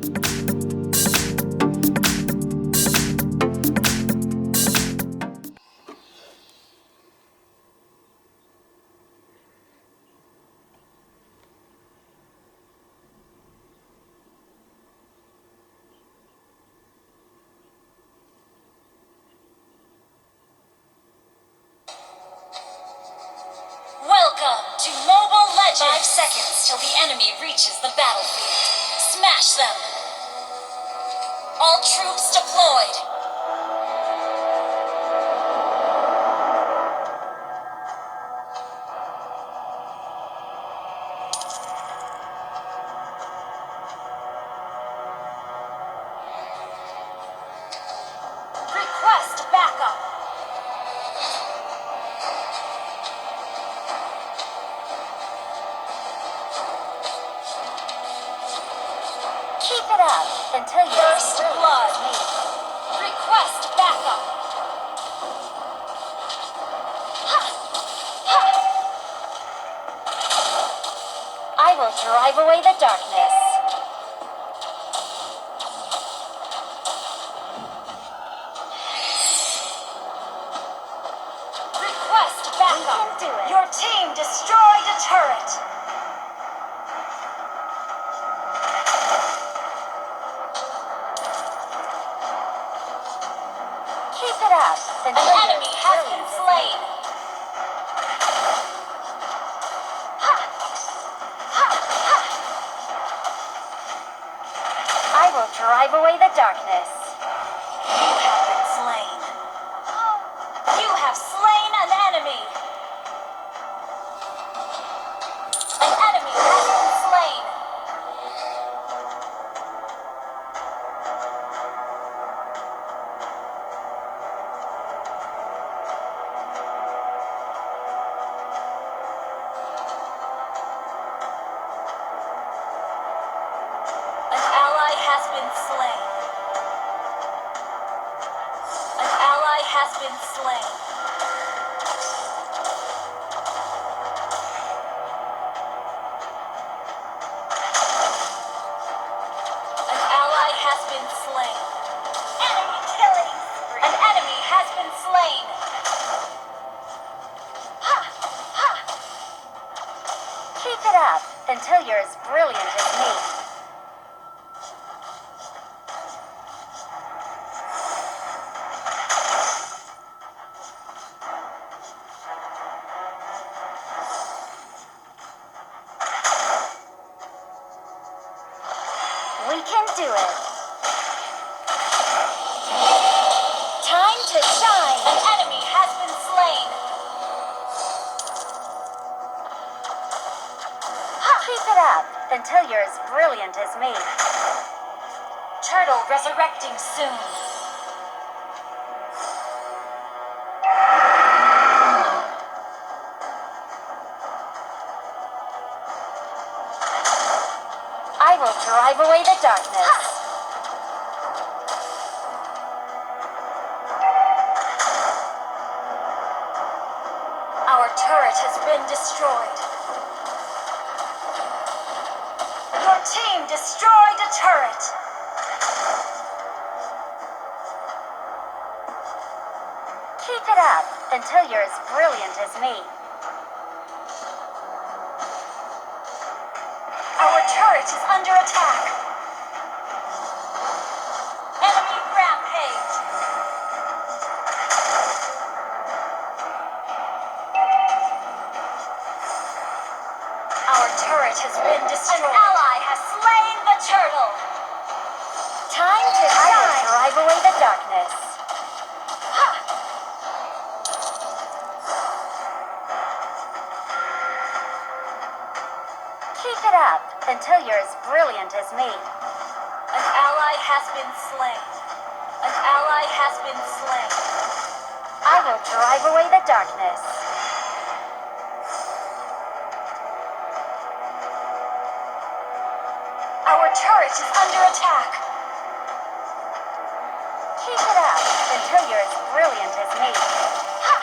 Welcome to Mobile Legends! 5 seconds till the enemy reaches the battlefield. Smash them! All troops deployed! Request backup! Keep it up until you First blood. Request backup. Ha! Ha! I will drive away the darkness. Request backup. Do it. Your team destroyed a turret. Keep it up. An enemy has been slain. Ha! Ha! Ha! I will drive away the darkness. You have been slain. You have slain an enemy. An enemy has been slain. An ally has been slain. An ally has been slain. An ally has been slain. Enemy killing spree. An enemy has been slain. Ha! Ha! Keep it up until you're as brilliant as me. We can do it. Time to shine. An enemy has been slain. Keep it up until you're as brilliant as me. Turtle resurrecting soon. I will drive away the darkness. Ha! Our turret has been destroyed. Your team destroyed a turret. Keep it up until you're as brilliant as me. Our turret is under attack. Enemy rampage. Our turret has been destroyed. An ally has slain the turtle. Time to shine. I will drive away the darkness. Ha! Keep it up until you're as brilliant as me. An ally has been slain. An ally has been slain. I will drive away the darkness. Our turret is under attack. Keep it up until you're as brilliant as me. Ha!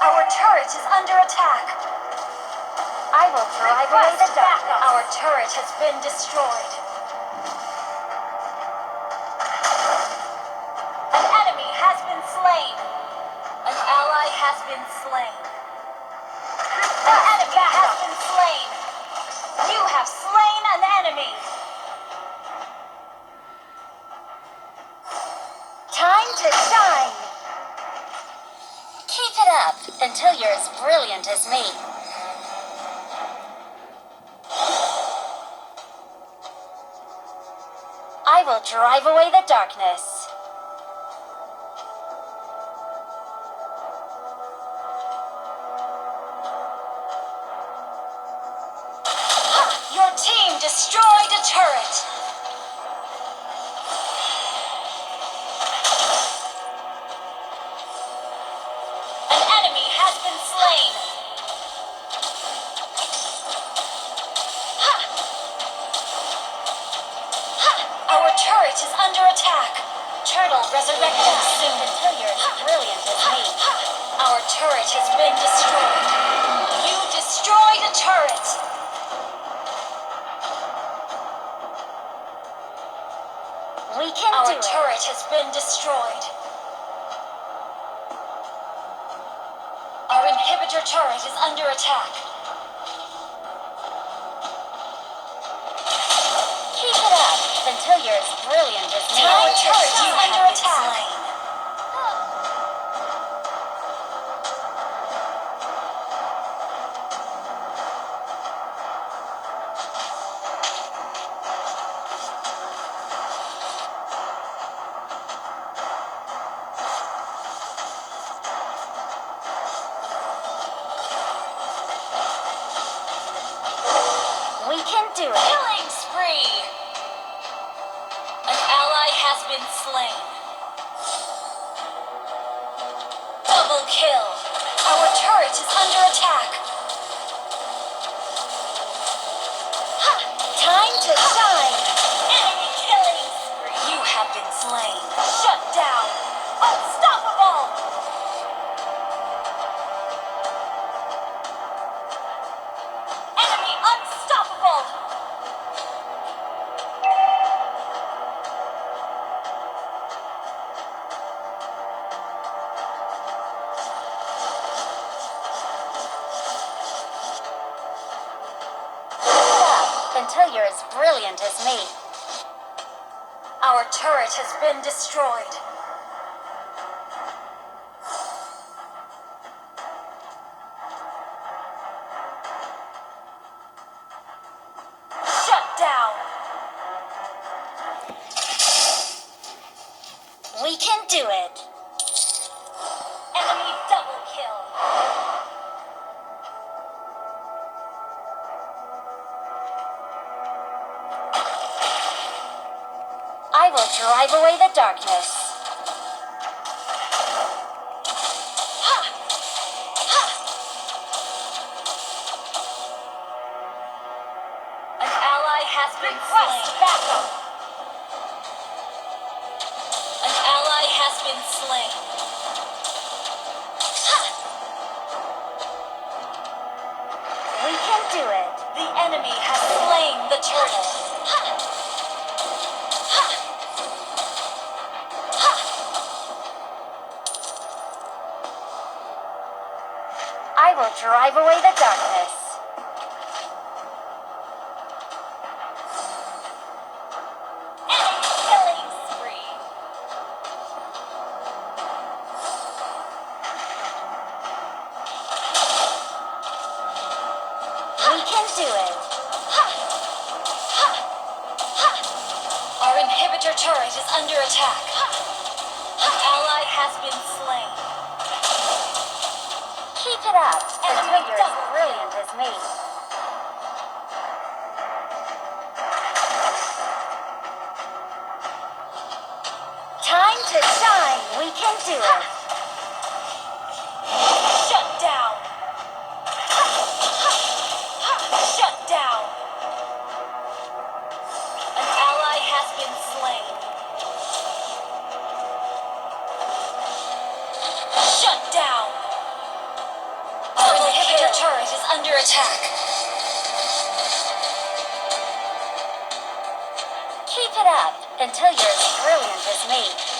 Our turret is under attack. I will drive away the darkness. turret has been destroyed. An enemy has been slain. An ally has been slain. An enemy has been slain. You have slain an enemy. Time to shine. Keep it up until you're as brilliant as me. I will drive away the darkness. Your team destroyed a turret. An enemy has been slain. Our turret is under attack. Turtle resurrected soon until you're as brilliant as me. Our turret has been destroyed. You destroyed a turret. We can do it. Our turret has been destroyed. Our inhibitor turret is under attack. Keep it up until you're as brilliant as me. Our turret is under attack. We can do it. Killing spree. An ally has been slain. Double kill. Our turret is under attack. Time to shine. Enemy killing spree. You have been slain. Shut down. Unstoppable. Enemy unstoppable. Until you're as brilliant as me. Our turret has been destroyed. Shut down. We can do it. Enemy double kill. I will drive away the darkness. An ally has been slain. Backup. An ally has been slain. We can do it. The enemy has slain the turtle. I will drive away the darkness. Enemy killing spree. We can do it. Our inhibitor turret is under attack. An ally has been slain. Keep it up until you're as brilliant as me. Time to shine. We can do it. Shut down. Shut down. An ally has been slain. Shut down. Our inhibitor turret is under attack. it up until you're as brilliant as me.